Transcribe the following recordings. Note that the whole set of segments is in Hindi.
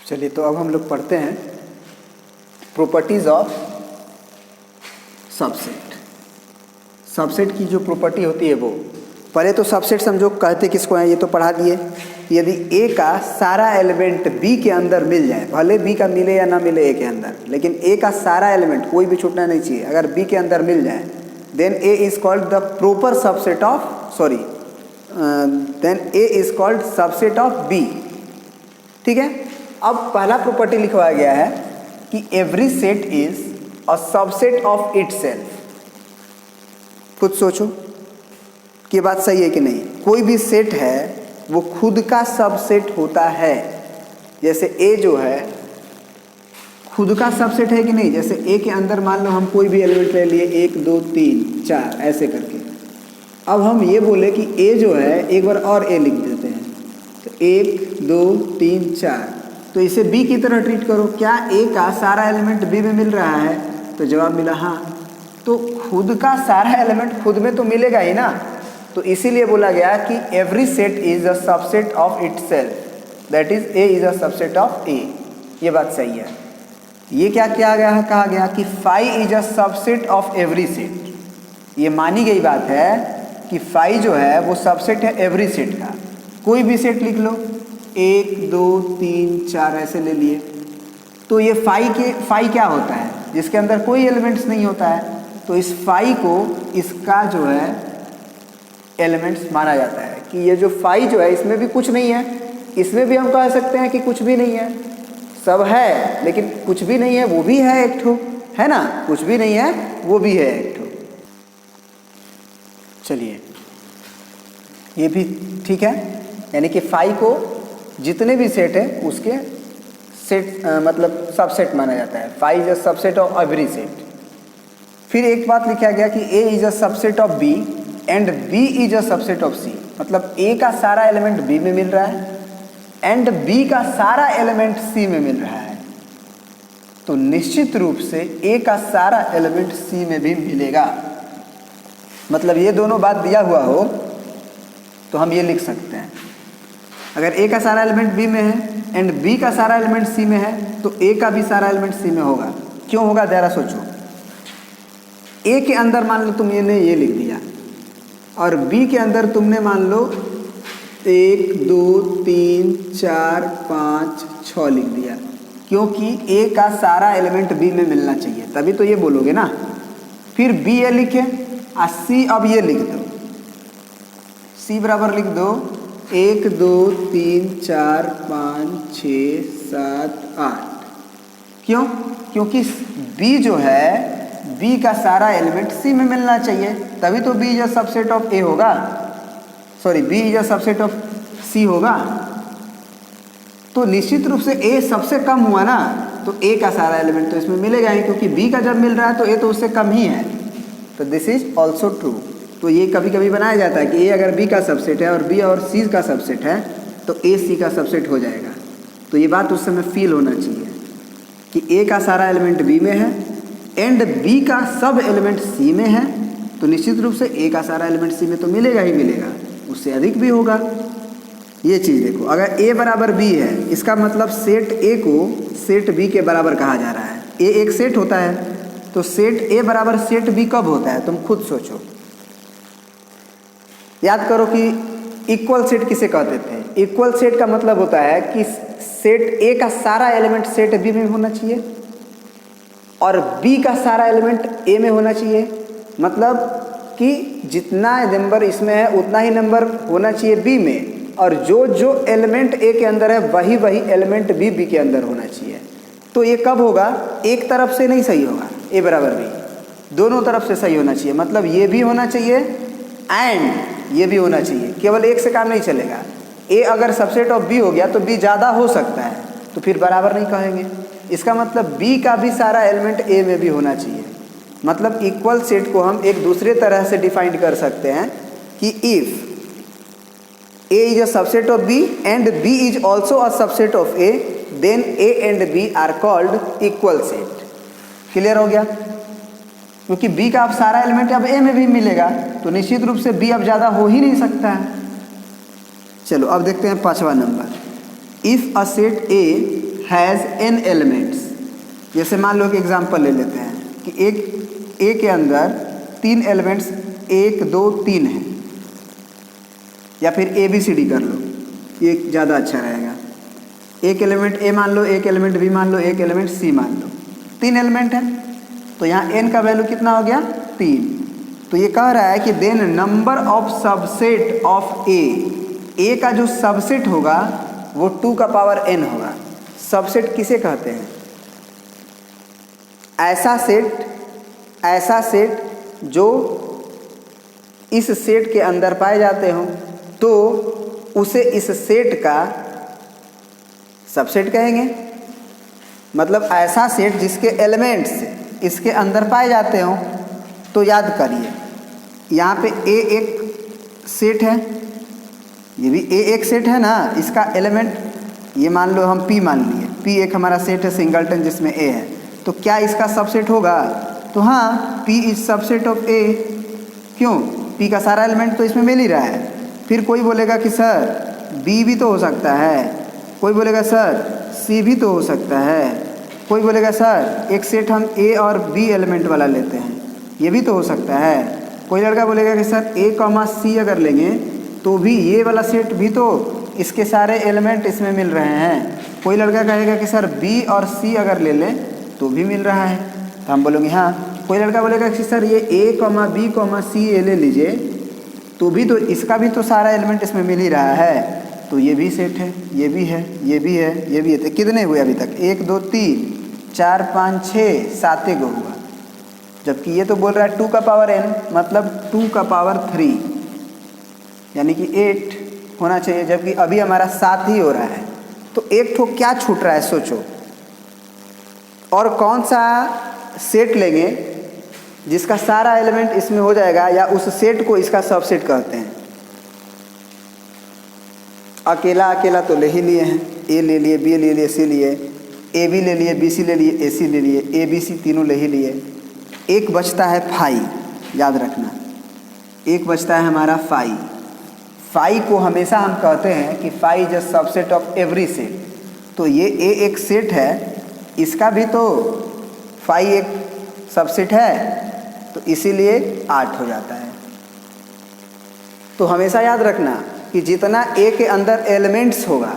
चलिए तो अब हम लोग पढ़ते हैं प्रॉपर्टीज ऑफ सबसेट। सबसेट की जो प्रॉपर्टी होती है वो पहले तो सबसेट समझो कहते किसको हैं, ये तो पढ़ा दिए। यदि ए का सारा एलिमेंट बी के अंदर मिल जाए, भले बी का मिले या ना मिले ए के अंदर, लेकिन ए का सारा एलिमेंट कोई भी छूटना नहीं चाहिए, अगर बी के अंदर मिल जाए then A is called the proper subset of then A is called subset of B. ठीक है। अब पहला प्रॉपर्टी लिखवाया गया है कि every set is a subset of itself. खुद सोचो कि बात सही है कि नहीं। कोई भी सेट है वो खुद का सबसेट होता है। जैसे ए जो है खुद का सबसेट है कि नहीं। जैसे ए के अंदर मान लो हम कोई भी एलिमेंट ले लिए, 1 2 3 4 ऐसे करके। अब हम ये बोले कि ए जो है, एक बार और ए लिख देते हैं, तो 1 2 3 4, तो इसे बी की तरह ट्रीट करो। क्या ए का सारा एलिमेंट बी में मिल रहा है? तो जवाब मिला हाँ। तो खुद का सारा एलिमेंट खुद में तो मिलेगा ही ना। तो इसीलिए बोला गया कि every set is a subset of itself, that is A is a subset of A. ये बात सही है। ये क्या किया गया है, कहा गया कि phi is a subset of every set. ये मानी गई बात है कि फाई जो है वो सबसेट है एवरी सेट का। कोई भी सेट लिख लो, 1 2 3 4 ऐसे ले लिए, तो ये फाई क्या होता है? जिसके अंदर कोई एलिमेंट्स नहीं होता है। तो इस फाई को इसका जो है एलिमेंट्स माना जाता है कि ये जो फाई जो है इसमें भी कुछ नहीं है। इसमें भी हम कह सकते हैं कि कुछ भी नहीं है, सब है लेकिन कुछ भी नहीं है, वो भी है एक ठो, है ना। कुछ भी नहीं है वो भी है एक ठो। चलिए ये भी ठीक है। यानी कि फाई को जितने भी सेट है उसके सेट मतलब सबसेट माना जाता है। Phi is a subset of every set. फिर एक बात लिखा गया कि A is a subset of B and B is a subset of C. मतलब ए का सारा एलिमेंट बी में मिल रहा है एंड बी का सारा एलिमेंट सी में मिल रहा है। तो निश्चित रूप से ए का सारा एलिमेंट सी में भी मिलेगा। मतलब ये दोनों बात दिया हुआ हो तो हम ये लिख सकते हैं, अगर ए का सारा एलिमेंट बी में है एंड बी का सारा एलिमेंट सी में है तो ए का भी सारा एलिमेंट सी में होगा। क्यों होगा जरा सोचो। ए के अंदर मान लो तुम ये लिख दिया और बी के अंदर तुमने मान लो 1 2 3 4 5 6 लिख दिया, क्योंकि ए का सारा एलिमेंट बी में मिलना चाहिए, तभी तो ये बोलोगे ना। फिर बी ए लिखे और सी अब ये लिख दो, सी बराबर लिख दो 1 2 3 4 5 6 7 8। क्यों? क्योंकि बी जो है बी का सारा एलिमेंट सी में मिलना चाहिए, तभी तो B is a subset of A होगा, sorry B is a subset of C होगा। तो निश्चित रूप से ए सबसे कम हुआ ना, तो ए का सारा एलिमेंट तो इसमें मिलेगा ही, क्योंकि बी का जब मिल रहा है तो ए तो उससे कम ही है। तो दिस इज ऑल्सो ट्रू। तो ये कभी कभी बनाया जाता है कि ए अगर बी का सबसेट है और बी और सी का सबसेट है तो ए सी का सबसेट हो जाएगा। तो ये बात उस समय फील होना चाहिए कि ए का सारा एलिमेंट बी में है एंड बी का सब एलिमेंट सी में है, तो निश्चित रूप से ए का सारा एलिमेंट सी में तो मिलेगा ही मिलेगा, उससे अधिक भी होगा। ये चीज़ देखो, अगर ए बराबर बी है इसका मतलब सेट ए को सेट बी के बराबर कहा जा रहा है। ए एक सेट होता है, तो सेट ए बराबर सेट बी कब होता है? तुम खुद सोचो, याद करो कि इक्वल सेट किसे कहते थे। इक्वल सेट का मतलब होता है कि सेट ए का सारा एलिमेंट सेट बी में होना चाहिए और बी का सारा एलिमेंट ए में होना चाहिए। मतलब कि जितना नंबर इसमें है उतना ही नंबर होना चाहिए बी में, और जो जो एलिमेंट ए के अंदर है वही वही एलिमेंट बी के अंदर होना चाहिए। तो ये कब होगा? एक तरफ से नहीं सही होगा, ए बराबर बी, दोनों तरफ से सही होना चाहिए। मतलब ये भी होना चाहिए एंड ये भी होना चाहिए, केवल एक से काम नहीं चलेगा। ए अगर सबसेट ऑफ बी हो गया तो बी ज़्यादा हो सकता है, तो फिर बराबर नहीं कहेंगे। इसका मतलब बी का भी सारा एलिमेंट ए में भी होना चाहिए। मतलब इक्वल सेट को हम एक दूसरे तरह से डिफाइन कर सकते हैं कि if A is a subset of B and B is also a subset of A, then A and B are called equal set. Clear हो गया? क्योंकि बी का अब सारा एलिमेंट अब ए में भी मिलेगा, तो निश्चित रूप से बी अब ज़्यादा हो ही नहीं सकता है। चलो अब देखते हैं 5वां नंबर। If a set A has n elements, जैसे मान लो कि एग्जांपल ले लेते हैं कि एक ए के अंदर 3 एलिमेंट्स 1 2 3 हैं, या फिर ABCD कर लो, ये ज़्यादा अच्छा रहेगा। एक एलिमेंट ए मान लो, एक एलिमेंट बी मान लो, एक एलिमेंट सी मान लो, 3 एलिमेंट है, तो यहाँ n का वैल्यू कितना हो गया 3। तो ये कह रहा है कि then number of subset of A का जो सबसेट होगा वो 2 का पावर n होगा। सबसेट किसे कहते हैं? ऐसा सेट जो इस सेट के अंदर पाए जाते हो तो उसे इस सेट का सबसेट कहेंगे। मतलब ऐसा सेट जिसके एलिमेंट्स इसके अंदर पाए जाते हो। तो याद करिए, यहाँ पे ए एक सेट है, ये भी ए एक सेट है ना, इसका एलिमेंट ये मान लो हम P मान लिए, P एक हमारा सेट है सिंगलटन जिसमें A है, तो क्या इसका सबसेट होगा? तो हाँ, P is subset of A। क्यों? P का सारा एलिमेंट तो इसमें मिल ही रहा है। फिर कोई बोलेगा कि सर B भी तो हो सकता है, कोई बोलेगा सर C भी तो हो सकता है, कोई बोलेगा सर एक सेट हम A और B एलिमेंट वाला लेते हैं, ये भी तो हो सकता है। कोई लड़का बोलेगा कि सर A, C अगर लेंगे तो भी ये वाला सेट भी तो इसके सारे एलिमेंट इसमें मिल रहे हैं। कोई लड़का कहेगा कि सर B और C अगर ले लें तो भी मिल रहा है, तो हम बोलेंगे हाँ। कोई लड़का बोलेगा कि सर ये A, B, C ये ले लीजिए तो भी तो इसका भी तो सारा एलिमेंट इसमें मिल ही रहा है, तो ये भी सेट है, ये भी है, ये भी है, ये भी है। तो कितने हुए अभी तक? 1 2 3 4 5 6 7 गो हुआ। जबकि ये तो बोल रहा है 2 का पावर n, मतलब 2 का पावर 3 यानी कि 8 होना चाहिए, जबकि अभी हमारा 7 ही हो रहा है। तो एक ठो क्या छूट रहा है सोचो। और कौन सा सेट लेंगे जिसका सारा एलिमेंट इसमें हो जाएगा, या उस सेट को इसका सबसेट कहते हैं। अकेला अकेला तो ले ही लिए हैं, A ले लिए, B ले लिए, C लिए, AB ले लिए, BC ले लिए, AC ले लिए, ABC तीनों ले ही लिए। एक बचता है फाई, याद रखना, एक बचता है हमारा फाई। फाई को हमेशा हम कहते हैं कि phi is a subset of every set. तो ये A एक सेट है, इसका भी तो फाई एक सबसेट है, तो इसीलिए 8 हो जाता है। तो हमेशा याद रखना कि जितना A के अंदर एलिमेंट्स होगा,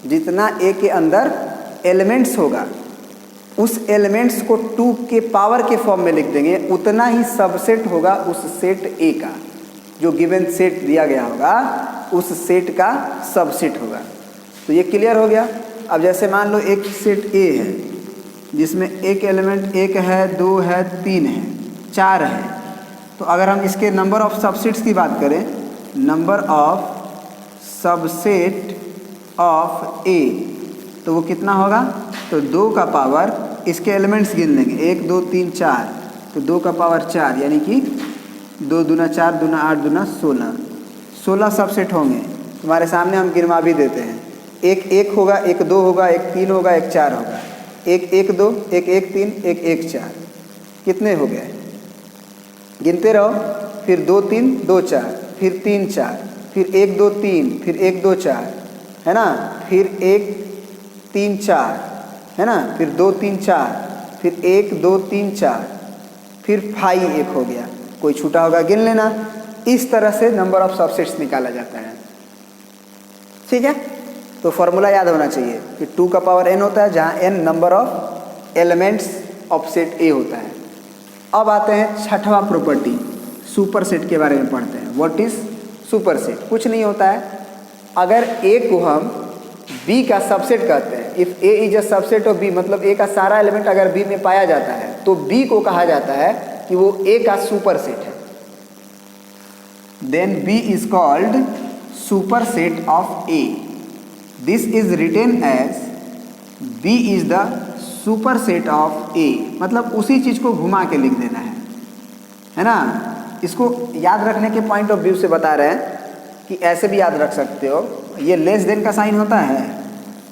जितना A के अंदर एलिमेंट्स होगा, उस एलिमेंट्स को 2 के पावर के फॉर्म में लिख देंगे, उतना ही सबसेट होगा उस सेट A का। जो गिवन सेट दिया गया होगा उस सेट का सबसेट होगा। तो ये क्लियर हो गया। अब जैसे मान लो एक सेट A है जिसमें एक एलिमेंट 1 है, 2 है, 3 है, 4 है। तो अगर हम इसके नंबर ऑफ सबसेट्स की बात करें, number of subset of A, तो वो कितना होगा? तो 2 का पावर, इसके एलिमेंट्स गिन लेंगे, 1 2 3 4, तो 2 का पावर 4 यानी कि 2 दूना 4 दूना 8 दूना 16, 16 सबसेट होंगे। तुम्हारे सामने हम गिनवा भी देते हैं। एक 1 होगा, एक 2 होगा, एक 3 होगा, एक 4 होगा, एक 1 2, एक 1 3, एक 1 4। कितने हो गए? गिनते रहो। फिर 2 3 2 4, फिर 3 4, फिर 1 2 3, फिर 1 2 4, है ना, फिर 1 3 4, है ना, फिर 2 3 4, फिर 1 2 3 4, फिर 5 1 हो गया, कोई छूटा होगा गिन लेना। इस तरह से नंबर ऑफ सबसेट्स निकाला जाता है। ठीक है, तो फॉर्मूला याद होना चाहिए कि 2 का पावर n होता है, जहाँ n number of elements of set A होता है। अब आते हैं छठवां प्रॉपर्टी, सुपर सेट के बारे में पढ़ते हैं। What is super set? कुछ नहीं होता है, अगर A को हम B का सबसेट कहते हैं, if A is a subset of B, मतलब A का सारा एलिमेंट अगर B में पाया जाता है तो B को कहा जाता है कि वो A का सुपर सेट है। Then B is called superset of A। This is written as B is the superset of A, मतलब उसी चीज़ को घुमा के लिख देना है ना। इसको याद रखने के पॉइंट ऑफ व्यू से बता रहे हैं कि ऐसे भी याद रख सकते हो। ये लेस देन का साइन होता है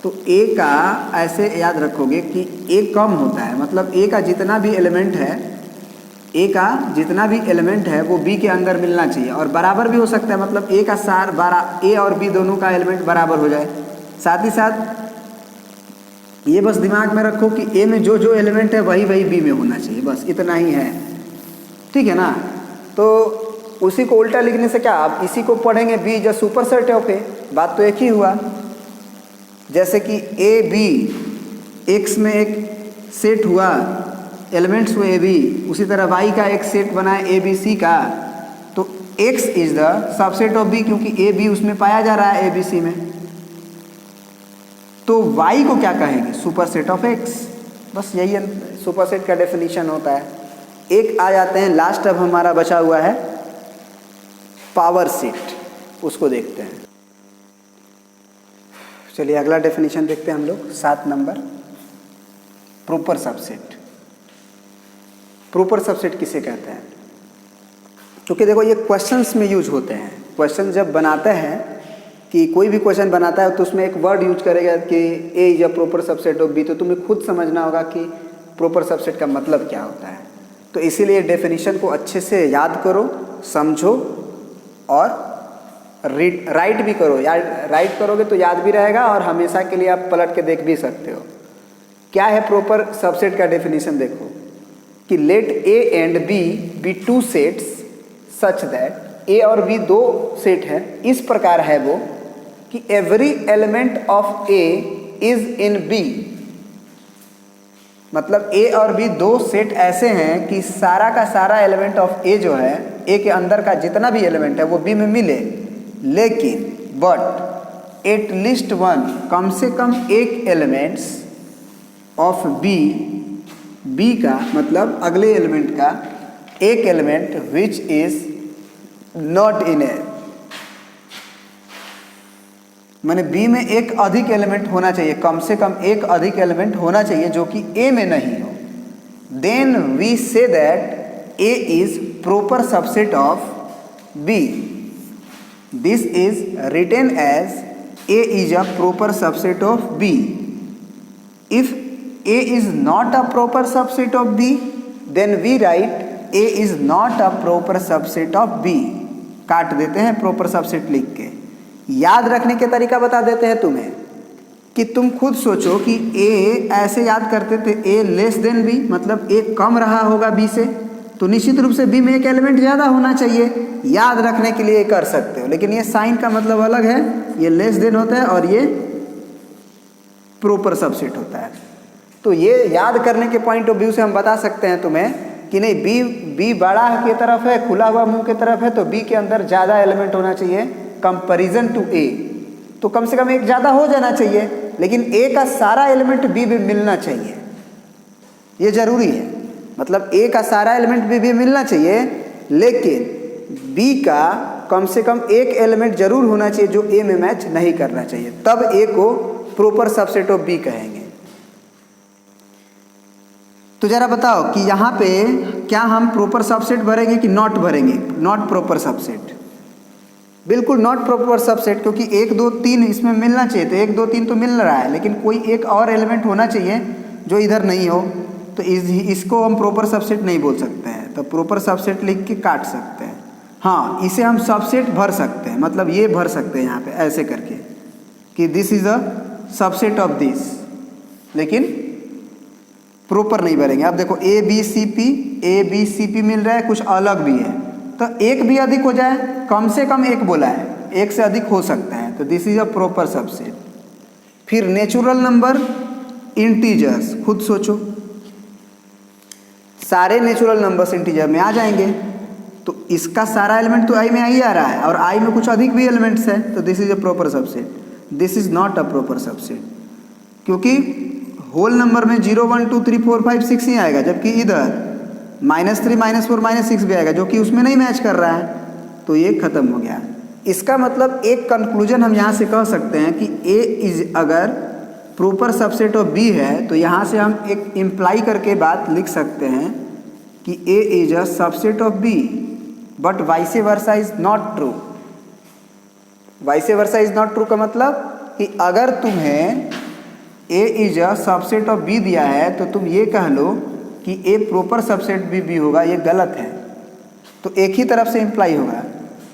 तो A का ऐसे याद रखोगे कि A कम होता है, मतलब A का जितना भी एलिमेंट है, A का जितना भी एलिमेंट है वो B के अंदर मिलना चाहिए। और बराबर भी हो सकता है, मतलब A का सार A और B दोनों का एलिमेंट बराबर हो जाए। साथ ही साथ ये बस दिमाग में रखो कि ए में जो जो एलिमेंट है वही वही बी में होना चाहिए, बस इतना ही है, ठीक है ना। तो उसी को उल्टा लिखने से क्या, आप इसी को पढ़ेंगे बी जो सुपर सेट है, ओके, बात तो एक ही हुआ। जैसे कि ए बी एक्स में एक सेट हुआ, एलिमेंट्स हुए ए बी, उसी तरह वाई का एक सेट बना है ए बी सी का, तो X is the subset of B, क्योंकि ए बी उसमें पाया जा रहा है ए बी सी में। तो y को क्या कहेंगे, सुपर सेट ऑफ x। बस यही सुपर सेट का डेफिनेशन होता है। एक आ जाते हैं लास्ट, अब हमारा बचा हुआ है पावर सेट, उसको देखते हैं। चलिए अगला डेफिनेशन देखते हैं हम लोग, 7 number, proper subset. Proper subset किसे कहते हैं, क्योंकि देखो ये क्वेश्चंस में यूज होते हैं। क्वेश्चन जब बनाते हैं कि कोई भी क्वेश्चन बनाता है तो उसमें एक वर्ड यूज करेगा कि A is a proper subset of B, तो तुम्हें खुद समझना होगा कि प्रॉपर सबसेट का मतलब क्या होता है। तो इसीलिए डेफिनेशन को अच्छे से याद करो, समझो और राइट भी करो। यार राइट करोगे तो याद भी रहेगा और हमेशा के लिए आप पलट के देख भी सकते हो। क्या है प्रॉपर सबसेट का डेफिनेशन, देखो कि let A and B be two sets such that, A और बी दो सेट है, इस प्रकार है वो कि every element of A is in B. मतलब ए और बी दो सेट ऐसे हैं कि सारा का सारा एलिमेंट ऑफ ए जो है, ए के अंदर का जितना भी एलिमेंट है वो बी में मिले, लेकिन बट एट लीस्ट वन, कम से कम एक एलिमेंट्स ऑफ बी, बी का मतलब अगले एलिमेंट का एक element which is not in A, माने बी में एक अधिक एलिमेंट होना चाहिए, कम से कम एक अधिक एलिमेंट होना चाहिए जो कि ए में नहीं हो। Then we say that A is proper subset of B. This is written as A is a proper subset of B. If A is not a proper subset of B, then we write A is not a proper subset of B. काट देते हैं प्रॉपर सबसेट लिख के। याद रखने के तरीका बता देते हैं तुम्हें कि तुम खुद सोचो कि ए ऐसे याद करते थे, ए लेस देन बी, मतलब ए कम रहा होगा बी से, तो निश्चित रूप से बी में एक एलिमेंट ज़्यादा होना चाहिए। याद रखने के लिए कर सकते हो, लेकिन ये साइन का मतलब अलग है, ये लेस देन होता है और ये प्रॉपर सबसेट होता है। तो ये याद करने के पॉइंट ऑफ व्यू से हम बता सकते हैं तुम्हें कि नहीं, बी बड़ा की तरफ है, खुला हुआ मुंह की तरफ है, तो बी के अंदर ज़्यादा एलिमेंट होना चाहिए कंपैरिजन टू ए। तो कम से कम एक ज़्यादा हो जाना चाहिए, लेकिन ए का सारा एलिमेंट बी में मिलना चाहिए, ये जरूरी है। मतलब ए का सारा एलिमेंट बी मिलना चाहिए, लेकिन बी का कम से कम एक एलिमेंट जरूर होना चाहिए जो ए में मैच नहीं करना चाहिए, तब ए को प्रॉपर सबसेट ऑफ बी कहेंगे। तो जरा बताओ कि यहाँ पे क्या हम प्रॉपर सबसेट भरेंगे कि नॉट भरेंगे? नॉट प्रॉपर सबसेट, बिल्कुल नॉट प्रॉपर सबसेट, क्योंकि 1 2 3 इसमें मिलना चाहिए, तो 1 2 3 तो मिल रहा है, लेकिन कोई एक और एलिमेंट होना चाहिए जो इधर नहीं हो, तो इसको हम प्रॉपर सबसेट नहीं बोल सकते हैं। तो प्रॉपर सबसेट लिख के काट सकते हैं। हाँ, इसे हम सबसेट भर सकते हैं, मतलब ये भर सकते हैं यहाँ पे ऐसे करके कि this is a subset of this, लेकिन प्रॉपर नहीं भरेंगे। अब देखो ए बी सी पी मिल रहा है, कुछ अलग भी है, तो एक भी अधिक हो जाए, कम से कम एक बोला है, एक से अधिक हो सकता है, तो this is a proper subset. फिर नेचुरल नंबर, इंटीजर्स, खुद सोचो, सारे नेचुरल नंबर्स इंटीजर में आ जाएंगे, तो इसका सारा एलिमेंट तो आई में आ ही आ रहा है, और आई में कुछ अधिक भी एलिमेंट्स है, तो this is a proper subset. This is not a proper subset, क्योंकि होल नंबर में 0 1 2 3 4 5 6 ही आएगा, जबकि इधर -3 -4 -6 भी आएगा, जो कि उसमें नहीं मैच कर रहा है, तो ये खत्म हो गया। इसका मतलब एक कंक्लूजन हम यहाँ से कह सकते हैं कि ए इज अगर प्रॉपर सबसेट ऑफ बी है, तो यहाँ से हम एक इम्प्लाई करके बात लिख सकते हैं कि A is a subset of B, but vice versa is not true. Vice versa is not true का मतलब कि अगर तुम्हें A is a subset of B दिया है, तो तुम ये कह लो कि ए प्रॉपर सबसेट बी होगा, ये गलत है, तो एक ही तरफ से इम्प्लाई होगा।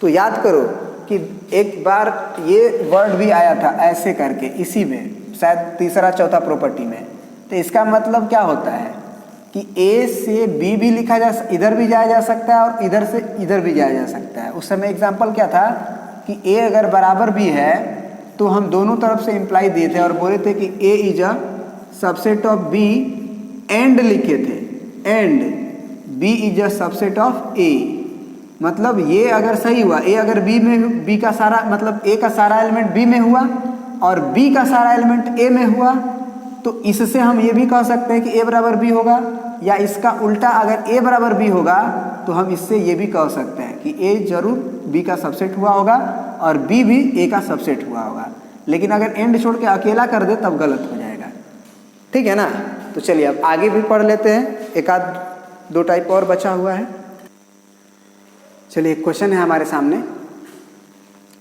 तो याद करो कि एक बार ये वर्ड भी आया था ऐसे करके, इसी में शायद तीसरा चौथा प्रॉपर्टी में। तो इसका मतलब क्या होता है कि A से B भी लिखा जा, इधर भी जाया जा सकता है और इधर से इधर भी जाया जा सकता है। उस समय एग्जाम्पल क्या था कि A अगर बराबर B है तो हम दोनों तरफ से इम्प्लाई दिए थे और बोले थे कि A is a subset of B and लिखे थे, and B is a subset of A। मतलब ये अगर सही हुआ, A अगर B में, B का सारा मतलब A का सारा एलिमेंट B में हुआ और B का सारा एलिमेंट A में हुआ, तो इससे हम ये भी कह सकते हैं कि A बराबर B होगा, या इसका उल्टा अगर A बराबर B होगा तो हम इससे ये भी कह सकते हैं कि A जरूर B का सबसेट हुआ होगा और B भी A का सबसेट हुआ होगा। लेकिन अगर एंड छोड़ के अकेला कर दे तब गलत हो जाएगा। ठीक है ना। तो चलिए अब आगे भी पढ़ लेते हैं, एक आध दो टाइप और बचा हुआ है। चलिए एक क्वेश्चन है हमारे सामने,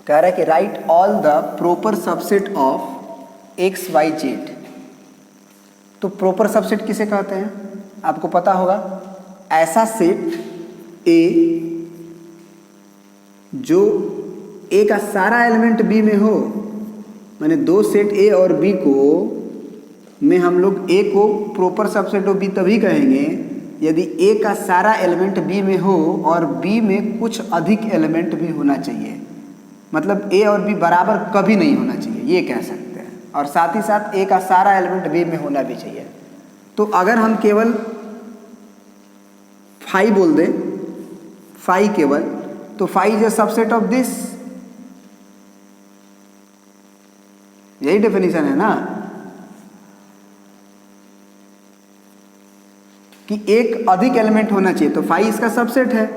कह रहा है कि write all the proper subset of X Y Z. तो प्रॉपर सबसेट किसे कहते हैं आपको पता होगा, ऐसा सेट ए जो ए का सारा एलिमेंट बी में हो, माने दो सेट ए और बी को में हम लोग ए को प्रॉपर सबसेट ऑफ बी तभी कहेंगे यदि ए का सारा एलिमेंट बी में हो और बी में कुछ अधिक एलिमेंट भी होना चाहिए। मतलब ए और बी बराबर कभी नहीं होना चाहिए, ये कह सकते हैं। और साथ ही साथ ए का सारा एलिमेंट बी में होना भी चाहिए। तो अगर हम केवल फाई बोल दें, फाई केवल, तो phi is a subset of this, यही डेफिनेशन है ना, कि एक अधिक एलिमेंट होना चाहिए, तो फाई इसका सबसेट है।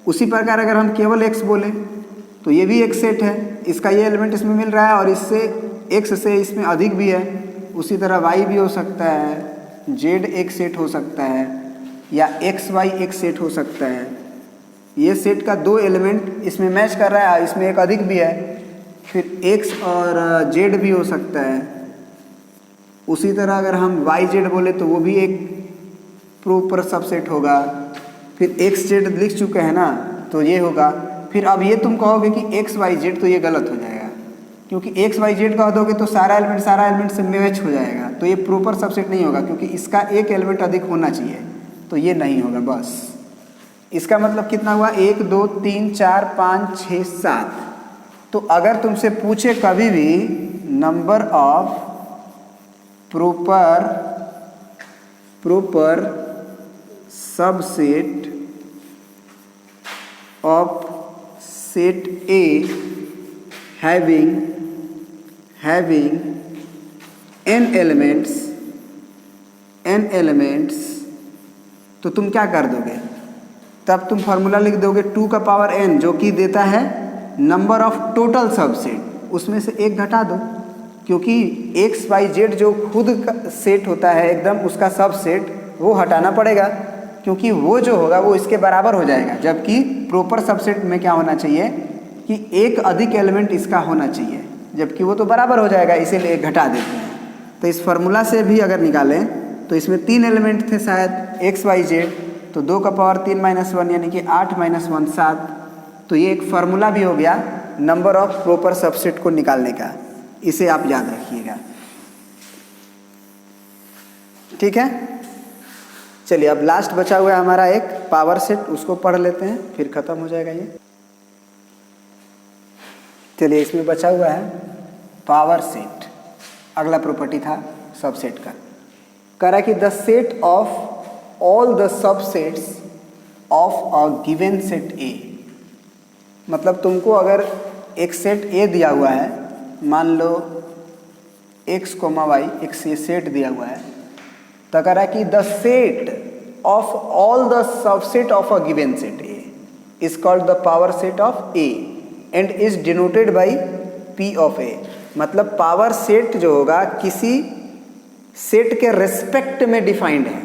उसी प्रकार अगर हम केवल एक्स बोले तो ये भी एक सेट है, इसका ये एलिमेंट इसमें मिल रहा है और इससे एक्स से इसमें अधिक भी है। उसी तरह वाई भी हो सकता है, जेड एक सेट हो सकता है, या एक्स वाई एक सेट हो सकता है। ये सेट का दो एलिमेंट इसमें मैच कर रहा है, इसमें एक अधिक भी है, फिर एक्स और जेड भी हो सकता है। उसी तरह अगर हम वाई जेड बोले तो वो भी एक प्रॉपर सबसेट होगा। फिर एक्स जेड लिख चुके हैं ना, तो ये होगा। फिर अब ये तुम कहोगे कि एक्स वाई जेड, तो ये गलत हो जाएगा, क्योंकि एक्स वाई जेड कह दोगे तो सारा एलिमेंट से मैच हो जाएगा, तो ये प्रॉपर सबसेट नहीं होगा, क्योंकि इसका एक एलिमेंट अधिक होना चाहिए, तो ये नहीं होगा। बस इसका मतलब कितना हुआ, 1 2 3 4 5 6 7। तो अगर तुमसे पूछे कभी भी number of proper subset of set A having n elements, तो तुम क्या कर दोगे, तब तुम फॉर्मूला लिख दोगे 2 का पावर n, जो कि देता है नंबर ऑफ टोटल सबसेट। उसमें से एक घटा दो, क्योंकि एक्स वाई जेड जो खुद का सेट होता है एकदम, उसका सबसेट वो हटाना पड़ेगा, क्योंकि वो जो होगा वो इसके बराबर हो जाएगा। जबकि प्रॉपर सबसेट में क्या होना चाहिए कि एक अधिक एलिमेंट इसका होना चाहिए, जबकि वो तो बराबर हो जाएगा, इसीलिए घटा देते हैं। तो इस फार्मूला से भी अगर निकालें तो इसमें 3 एलिमेंट थे शायद एक्स वाई जेड, तो 2 का पावर 3 - 1 यानी कि 8 - 1 7। तो ये एक फार्मूला भी हो गया नंबर ऑफ प्रॉपर सबसेट को निकालने का, इसे आप याद रखिएगा। ठीक है। चलिए अब लास्ट बचा हुआ है हमारा एक पावर सेट, उसको पढ़ लेते हैं, फिर खत्म हो जाएगा ये। चलिए इसमें बचा हुआ है पावर सेट, अगला प्रॉपर्टी था सबसेट का। कह रहा है कि the set of all the subsets of a given set ए। मतलब तुमको अगर एक सेट ए दिया हुआ है, मान लो x, y, एक सेट दिया हुआ है, तो कह रहा है कि the set of all the subset of a given set A is called the power set of A and is denoted by P of A. मतलब पावर सेट जो होगा किसी सेट के रेस्पेक्ट में डिफाइंड है।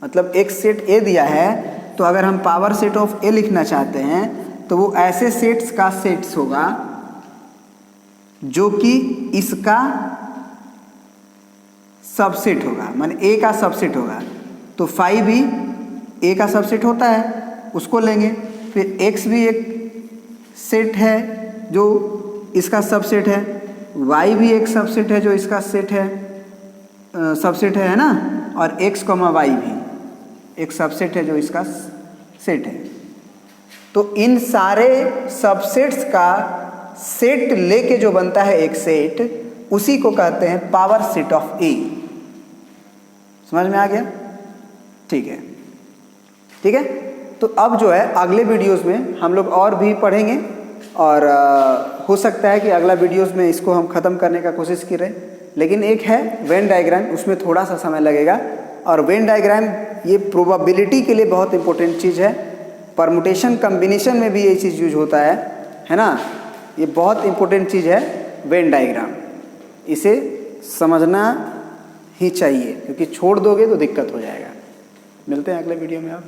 मतलब एक सेट ए दिया है, तो अगर हम पावर सेट ऑफ ए लिखना चाहते हैं तो वो ऐसे सेट्स का सेट्स होगा जो कि इसका सबसेट होगा, माने ए का सबसेट होगा। तो 5 भी ए का सबसेट होता है, उसको लेंगे। फिर x भी एक सेट है जो इसका सबसेट है, y भी एक सबसेट है जो इसका सेट है, सबसेट है ना, और x, y भी एक सबसेट है जो इसका सेट है। तो इन सारे सबसेट्स का सेट लेके जो बनता है एक सेट, उसी को कहते हैं पावर सेट ऑफ ए। समझ में आ गया? ठीक है, ठीक है। तो अब जो है अगले वीडियोस में हम लोग और भी पढ़ेंगे, और हो सकता है कि अगला वीडियोस में इसको हम ख़त्म करने का कोशिश करें। लेकिन एक है वेन डायग्राम, उसमें थोड़ा सा समय लगेगा। और वेन डायग्राम ये प्रोबेबिलिटी के लिए बहुत इंपॉर्टेंट चीज़ है, परमुटेशन कम्बिनेशन में भी ये चीज़ यूज होता है ना। ये बहुत इंपॉर्टेंट चीज़ है वेन डायग्राम, इसे समझना ही चाहिए, क्योंकि छोड़ दोगे तो दिक्कत हो जाएगा। मिलते हैं अगले वीडियो में आप।